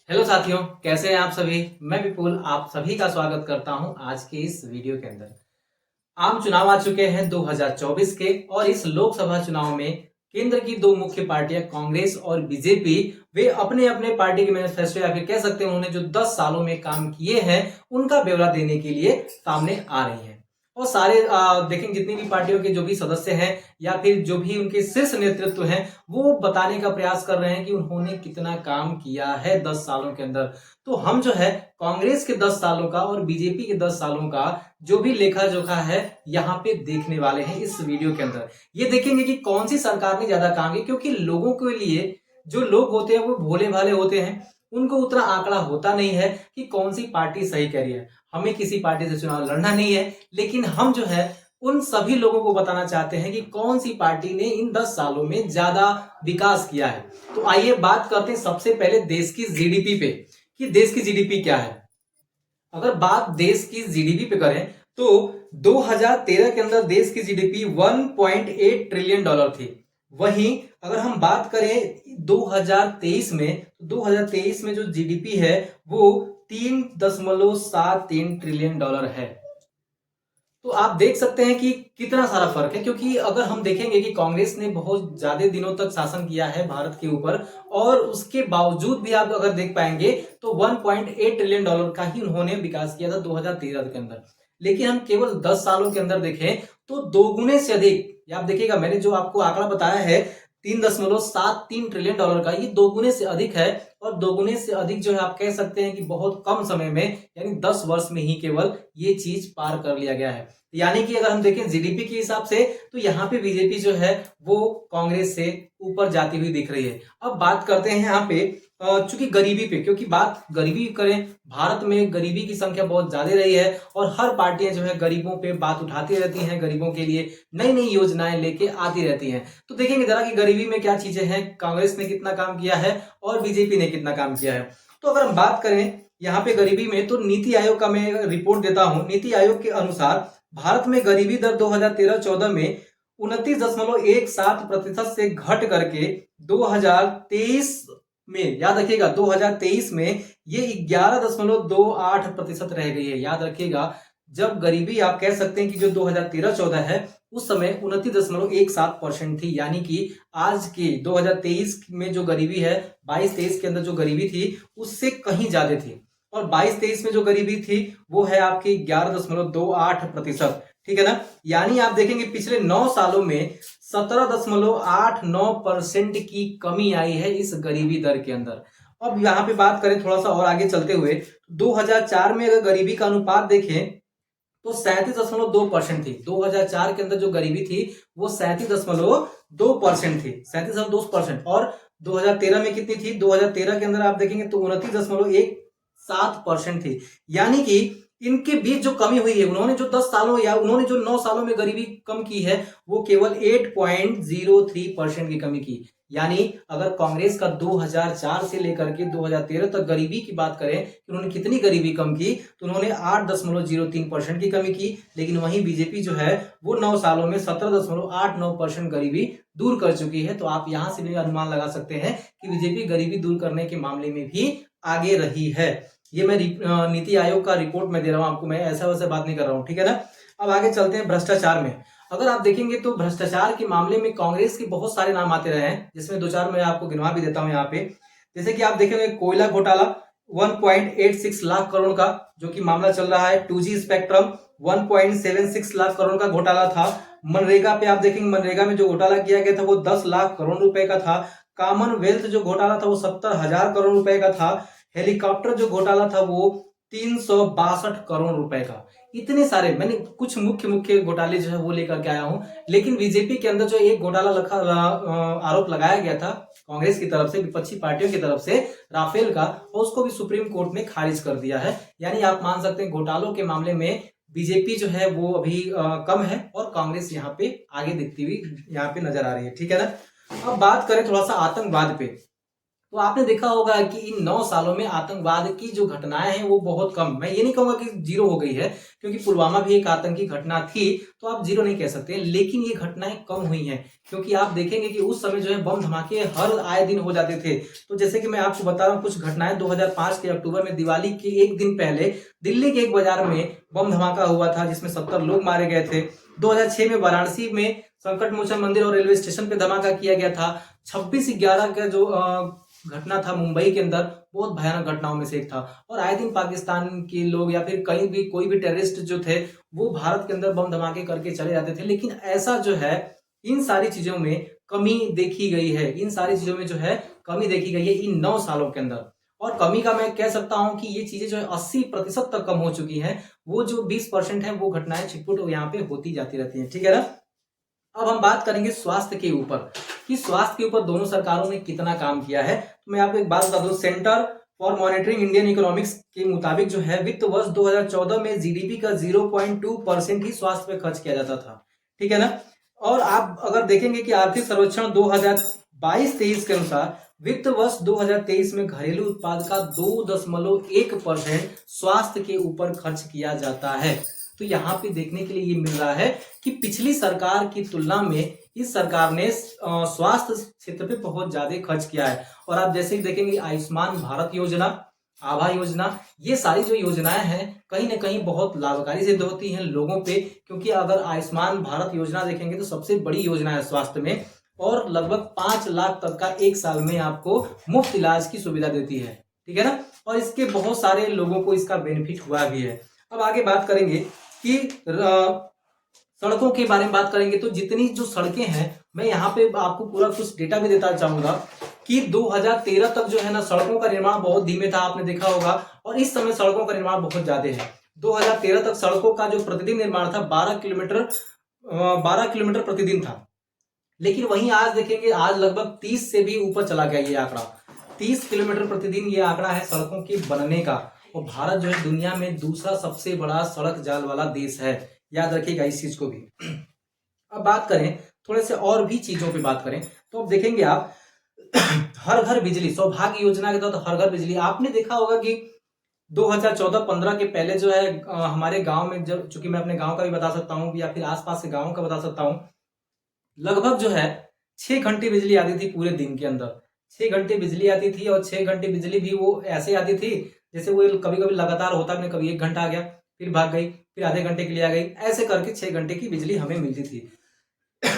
Hello साथियों, कैसे हैं आप सभी। मैं विपुल आप सभी का स्वागत करता हूं आज के इस वीडियो के अंदर। आम चुनाव आ चुके हैं 2024 के और इस लोकसभा चुनाव में केंद्र की दो मुख्य पार्टियां कांग्रेस और बीजेपी वे अपने अपने पार्टी के मैनिफेस्टो या फिर कह सकते हैं उन्होंने जो 10 सालों में काम किए हैं उनका ब्यौरा देने के लिए सामने आ रही हैं। और सारे देखें जितनी भी पार्टियों के जो भी सदस्य हैं या फिर जो भी उनके शीर्ष नेतृत्व हैं वो बताने का प्रयास कर रहे हैं कि उन्होंने कितना काम किया है 10 सालों के अंदर। तो हम जो है कांग्रेस के 10 सालों का और बीजेपी के 10 सालों का जो भी लेखा जोखा है यहाँ पे देखने वाले हैं इस वीडियो के अंदर। ये देखेंगे कि कौन सी सरकार ने ज्यादा काम किया, क्योंकि लोगों के लिए जो लोग होते हैं वो भोले भाले होते हैं, उनको उतना आंकड़ा होता नहीं है कि कौन सी पार्टी सही कह रही है। हमें किसी पार्टी से चुनाव लड़ना नहीं है, लेकिन हम जो है उन सभी लोगों को बताना चाहते हैं कि कौन सी पार्टी ने इन 10 सालों में ज्यादा विकास किया है। तो आइए बात करते हैं सबसे पहले देश की जीडीपी पे कि देश की जीडीपी क्या है। अगर बात देश की जीडीपी पे करें तो 2013 के अंदर देश की जीडीपी 1.8 ट्रिलियन डॉलर थी। वहीं अगर हम बात करें 2023 में, तो 2023 में जो जीडीपी है वो 3.73 ट्रिलियन डॉलर है। तो आप देख सकते हैं कि कितना सारा फर्क है, क्योंकि अगर हम देखेंगे कि कांग्रेस ने बहुत ज्यादा दिनों तक शासन किया है भारत के ऊपर और उसके बावजूद भी आप अगर देख पाएंगे तो 1.8 ट्रिलियन डॉलर का ही उन्होंने विकास किया था 2013 के अंदर। लेकिन हम केवल 10 सालों के अंदर देखें तो दोगुने से अधिक, आप देखिएगा मैंने जो आपको आंकड़ा बताया है 3.73 ट्रिलियन डॉलर का, ये दोगुने से अधिक है। और दोगुने से अधिक जो है आप कह सकते हैं कि बहुत कम समय में यानी 10 वर्ष में ही केवल ये चीज पार कर लिया गया है। यानी कि अगर हम देखें जीडीपी के हिसाब से तो यहाँ पे बीजेपी जो है वो कांग्रेस से ऊपर जाती हुई दिख रही है। अब बात करते हैं यहाँ पे चूंकि गरीबी पे, क्योंकि बात गरीबी करें, भारत में गरीबी की संख्या बहुत ज्यादा रही है और हर पार्टियां जो है गरीबों पे बात उठाती रहती हैं, गरीबों के लिए नई नई योजनाएं लेके आती रहती हैं। तो देखेंगे जरा कि गरीबी में क्या चीजें हैं, कांग्रेस ने कितना काम किया है और बीजेपी ने कितना काम किया है। तो अगर हम बात करें यहाँ पे गरीबी में, तो नीति आयोग का मैं रिपोर्ट देता हूं। नीति आयोग के अनुसार भारत में गरीबी दर 2013-14 में 29.17% से घट करके 2023 में, याद रखिएगा 2023 में ये 11.28% रह गई है। याद रखिएगा जब गरीबी आप कह सकते हैं कि जो 2013-14 है उस समय 29.17% थी, यानी कि आज के 2023 में जो गरीबी है 22-23 के अंदर जो गरीबी थी उससे कहीं ज्यादा थी। और 22-23 में जो गरीबी थी वो है आपकी 11.28%। ठीक है ना। यानी आप देखेंगे पिछले 9 सालों में 17.89% की कमी आई है इस गरीबी दर के अंदर। अब यहां पे बात करें थोड़ा सा और आगे चलते हुए, 2004 में अगर गरीबी का अनुपात देखें तो 37.2% थी। 2004 के अंदर जो गरीबी थी वो 37.2% थी, 37.2%। और 2013 में कितनी थी, 2013 के अंदर आप देखेंगे तो 29.17% थी। यानी कि इनके बीच जो कमी हुई है, उन्होंने जो 10 सालों या उन्होंने जो 9 सालों में गरीबी कम की है वो केवल 8.03% की कमी की। यानी अगर कांग्रेस का 2004 से लेकर के 2013 तक गरीबी की बात करें कि उन्होंने कितनी गरीबी कम की, तो उन्होंने 8.03% की कमी की। लेकिन वहीं बीजेपी जो है वो 9 सालों में 17.89% गरीबी दूर कर चुकी है। तो आप यहां से भी अनुमान लगा सकते हैं कि बीजेपी गरीबी दूर करने के मामले में भी आगे रही है। ये मैं नीति आयोग का रिपोर्ट में दे रहा हूं आपको, मैं ऐसा वैसा बात नहीं कर रहा हूं। ठीक है ना। अब आगे चलते हैं भ्रष्टाचार में। अगर आप देखेंगे तो भ्रष्टाचार के मामले में कांग्रेस के बहुत सारे नाम आते रहे हैं, जिसमें दो चार मैं आपको गिनवा भी देता हूं यहाँ पे। जैसे कि आप देखेंगे कोयला घोटाला 1.86 लाख करोड़ का जो कि मामला चल रहा है। 2G स्पेक्ट्रम 1.76 लाख करोड़ का घोटाला था। मनरेगा पे आप देखेंगे, मनरेगा में जो घोटाला किया गया था वो 10 लाख करोड़ रुपए का था। कॉमनवेल्थ जो घोटाला था वो 70,000 करोड़ रुपए का था। हेलीकॉप्टर जो घोटाला था वो 362 करोड़ रुपए का। इतने सारे मैंने कुछ मुख्य मुख्य घोटाले जो है वो लेकर के आया हूं। लेकिन बीजेपी के अंदर जो एक घोटाला आरोप लगाया गया था कांग्रेस की तरफ से, विपक्षी पार्टियों की तरफ से, राफेल का, और उसको भी सुप्रीम कोर्ट ने खारिज कर दिया है। यानी आप मान सकते हैं घोटालों के मामले में बीजेपी जो है वो अभी कम है और कांग्रेस यहाँ पे आगे दिखती हुई यहाँ पे नजर आ रही है। ठीक है ना। अब बात करें थोड़ा सा आतंकवाद पे, तो आपने देखा होगा कि इन 9 सालों में आतंकवाद की जो घटनाएं हैं वो बहुत कम, मैं ये नहीं कहूंगा कि जीरो हो गई है, क्योंकि पुलवामा भी एक आतंकी घटना थी, तो आप जीरो नहीं कह सकते, लेकिन ये घटनाएं कम हुई हैं। क्योंकि आप देखेंगे कि उस समय जो है बम धमाके हर आए दिन हो जाते थे। तो जैसे कि मैं आपको बता रहा हूँ कुछ घटनाएं, 2005 के अक्टूबर में दिवाली के एक दिन पहले दिल्ली के एक बाजार में बम धमाका हुआ था, जिसमें 70 लोग मारे गए थे। 2006 में वाराणसी में संकट मोचन मंदिर और रेलवे स्टेशन पे धमाका किया गया था। 26/11 का जो घटना था मुंबई के अंदर, बहुत भयानक घटनाओं में से एक था। और आए दिन पाकिस्तान के लोग या फिर कहीं भी कोई भी टेररिस्ट जो थे वो भारत के अंदर बम धमाके करके चले जाते थे। लेकिन ऐसा जो है इन सारी चीजों में कमी देखी गई है, इन सारी चीजों में जो है कमी देखी गई है इन 9 सालों के अंदर। और कमी का मैं कह सकता हूं कि ये चीजें जो है 80% तक कम हो चुकी हैं। वो जो 20% है वो घटनाएं छिटपुट यहाँ पे होती जाती रहती हैं, ठीक है ना। अब हम बात करेंगे स्वास्थ्य के ऊपर कि स्वास्थ्य के ऊपर दोनों सरकारों ने कितना काम किया है। तो मैं आपको एक बात बता दूं, centre for monitoring Indian economics के मुताबिक जो है वित्त वर्ष 2014 में जीडीपी का 0.2% ही स्वास्थ्य पे खर्च किया जाता था, ठीक है ना। और आप अगर देखेंगे कि आर्थिक सर्वेक्षण 2022-23 के अनुसार वित्त वर्ष 2023 में घरेलू उत्पाद का 2.1% स्वास्थ्य के ऊपर खर्च किया जाता है। तो यहाँ पे देखने के लिए ये मिल रहा है कि पिछली सरकार की तुलना में इस सरकार ने स्वास्थ्य क्षेत्र पे बहुत ज्यादा खर्च किया है। और आप जैसे देखेंगे आयुष्मान भारत योजना, आभा योजना, ये सारी जो योजनाएं हैं कहीं ना कहीं बहुत लाभकारी सिद्ध होती हैं लोगों पे। क्योंकि अगर आयुष्मान भारत योजना देखेंगे तो सबसे बड़ी योजना है स्वास्थ्य में, और लगभग 5 लाख तक का एक साल में आपको मुफ्त इलाज की सुविधा देती है, ठीक है ना। और इसके बहुत सारे लोगों को इसका बेनिफिट हुआ भी है। अब आगे बात करेंगे कि सड़कों के बारे में बात करेंगे। तो जितनी जो सड़कें हैं, मैं यहाँ पे आपको पूरा कुछ डेटा भी देना चाहूंगा कि 2013 तक जो है ना सड़कों का निर्माण बहुत धीमे था, आपने देखा होगा। और इस समय सड़कों का निर्माण बहुत ज्यादा है। 2013 तक सड़कों का जो प्रतिदिन निर्माण था 12 किलोमीटर प्रतिदिन था। लेकिन वहीं आज देखेंगे, आज लगभग 30 से भी ऊपर चला गया ये आंकड़ा। 30 किलोमीटर प्रतिदिन ये आंकड़ा है सड़कों के बनने का। और भारत जो है दुनिया में दूसरा सबसे बड़ा सड़क जाल वाला देश है, याद रखिएगा इस चीज को भी। अब बात करें थोड़े से और भी चीजों पे बात करें तो अब देखेंगे आप हर घर बिजली, सौभाग्य योजना के तहत हर घर बिजली। आपने देखा होगा कि 2014-15 के पहले जो है हमारे गांव में, जब चूंकि मैं अपने गांव का भी बता सकता हूँ या फिर आसपास से गांव का बता सकता हूँ, लगभग जो है 6 घंटे बिजली आती थी पूरे दिन के अंदर। 6 घंटे बिजली आती थी, और 6 घंटे बिजली भी वो ऐसे आती थी जैसे वो कभी कभी लगातार होता भी, कभी 1 घंटा आ गया फिर भाग गई, फिर आधे घंटे के लिए आ गई, ऐसे करके 6 घंटे की बिजली हमें मिलती थी।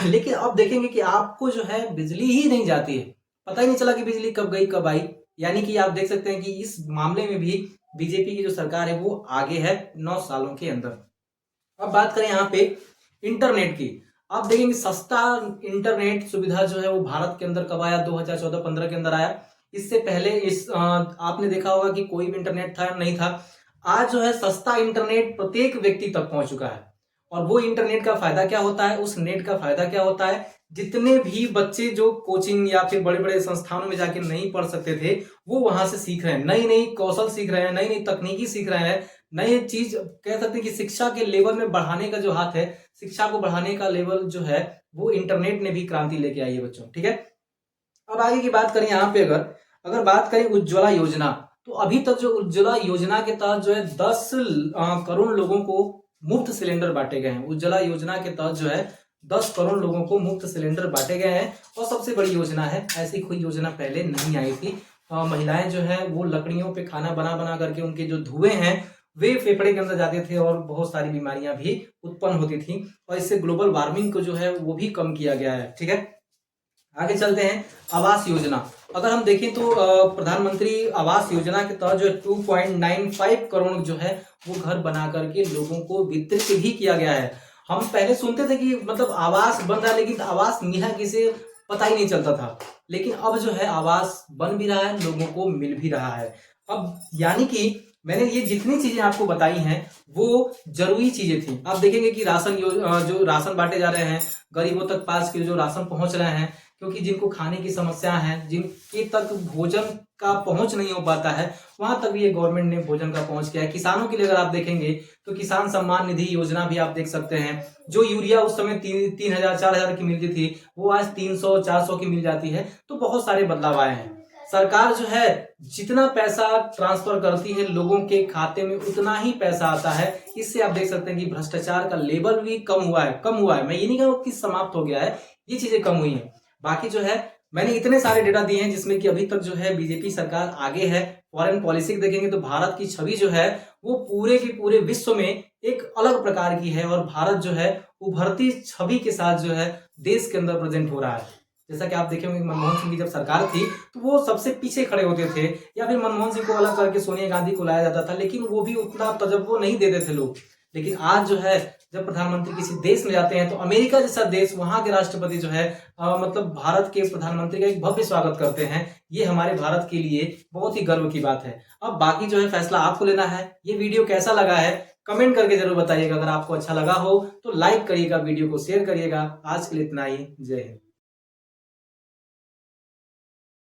लेकिन अब देखेंगे कि आपको जो है बिजली ही नहीं जाती है, पता ही नहीं चला कि बिजली कब गई कब आई। यानी कि आप देख सकते हैं कि इस मामले में भी बीजेपी की जो सरकार है वो आगे है 9 सालों के अंदर। अब बात करें यहाँ पे इंटरनेट की। आप देखेंगे सस्ता इंटरनेट सुविधा जो है वो भारत के अंदर कब आया, 2014-15 के अंदर आया। इससे पहले आपने देखा होगा कि कोई भी इंटरनेट था नहीं था। आज जो है सस्ता इंटरनेट प्रत्येक व्यक्ति तक पहुंच चुका है। और वो इंटरनेट का फायदा क्या होता है, उस नेट का फायदा क्या होता है, जितने भी बच्चे जो कोचिंग या फिर बड़े बड़े संस्थानों में जाके नहीं पढ़ सकते थे वो वहां से सीख रहे हैं, नई नई कौशल सीख रहे हैं, नई नई तकनीकी सीख रहे हैं, नई चीज कह सकते हैं कि शिक्षा के लेवल में बढ़ाने का जो हाथ है, शिक्षा को बढ़ाने का लेवल जो है वो इंटरनेट ने भी क्रांति लेके आई है बच्चों, ठीक है। अब आगे की बात करें यहाँ पे, अगर बात करें उज्ज्वला योजना, तो अभी तक जो उज्ज्वला योजना के तहत जो है 10 करोड़ लोगों को मुफ्त सिलेंडर बांटे गए हैं। उज्ज्वला योजना के तहत जो है 10 करोड़ लोगों को मुफ्त सिलेंडर बांटे गए हैं। और सबसे बड़ी योजना है, ऐसी कोई योजना पहले नहीं आई थी। महिलाएं जो है वो लकड़ियों पे खाना बना बना करके उनके जो धुएं हैं वे फेफड़े के अंदर जाते थे और बहुत सारी बीमारियां भी उत्पन्न होती थी। और इससे ग्लोबल वार्मिंग को जो है वो भी कम किया गया है, ठीक है। आगे चलते हैं आवास योजना। अगर हम देखें तो प्रधानमंत्री आवास योजना के तहत जो 2.95 करोड़ जो है वो घर बना करके लोगों को वितरित भी किया गया है। हम पहले सुनते थे कि मतलब आवास बन रहा है, लेकिन आवास मिला किसे पता ही नहीं चलता था। लेकिन अब जो है आवास बन भी रहा है, लोगों को मिल भी रहा है। अब यानी कि मैंने ये जितनी चीजें आपको बताई हैं वो जरूरी चीजें थी। आप देखेंगे कि राशन जो राशन बांटे जा रहे हैं, गरीबों तक 5 किलो जो राशन पहुंच रहे हैं, क्योंकि जिनको खाने की समस्या है, जिनके तक भोजन का पहुंच नहीं हो पाता है, वहां तक भी ये गवर्नमेंट ने भोजन का पहुंच किया है। किसानों के लिए अगर आप देखेंगे तो किसान सम्मान निधि योजना भी आप देख सकते हैं। जो यूरिया उस समय 3,000 4,000 की मिलती थी वो आज 300 400 की मिल जाती है। तो बहुत सारे बदलाव आए हैं। सरकार जो है जितना पैसा ट्रांसफर करती है लोगों के खाते में उतना ही पैसा आता है। इससे आप देख सकते हैं कि भ्रष्टाचार का लेवल भी कम हुआ है। मैं ये नहीं कहूँगा कि समाप्त हो गया है, ये चीजें कम हुई हैं। बाकी जो है मैंने इतने सारे डेटा दिए हैं जिसमें कि अभी तक जो है बीजेपी सरकार आगे है। फॉरेन पॉलिसी देखेंगे तो भारत की छवि जो है वो पूरे के पूरे विश्व में एक अलग प्रकार की है, और भारत जो है उभरती छवि के साथ जो है देश के अंदर प्रेजेंट हो रहा है। जैसा कि आप देखे होंगे मनमोहन सिंह की जब सरकार थी तो वो सबसे पीछे खड़े होते थे, या फिर मनमोहन सिंह को अलग करके सोनिया गांधी को लाया जाता था, लेकिन वो भी उतना तजर्बा नहीं देते थे लोग। लेकिन आज जो है जब प्रधानमंत्री किसी देश में जाते हैं तो अमेरिका जैसा देश, वहां के राष्ट्रपति जो है मतलब भारत के प्रधानमंत्री का एक भव्य स्वागत करते हैं। ये हमारे भारत के लिए बहुत ही गर्व की बात है। अब बाकी जो है फैसला आपको लेना है। ये वीडियो कैसा लगा है कमेंट करके जरूर बताइएगा। अगर आपको अच्छा लगा हो तो लाइक करिएगा, वीडियो को शेयर करिएगा। आज के लिए इतना ही। जय हिंद।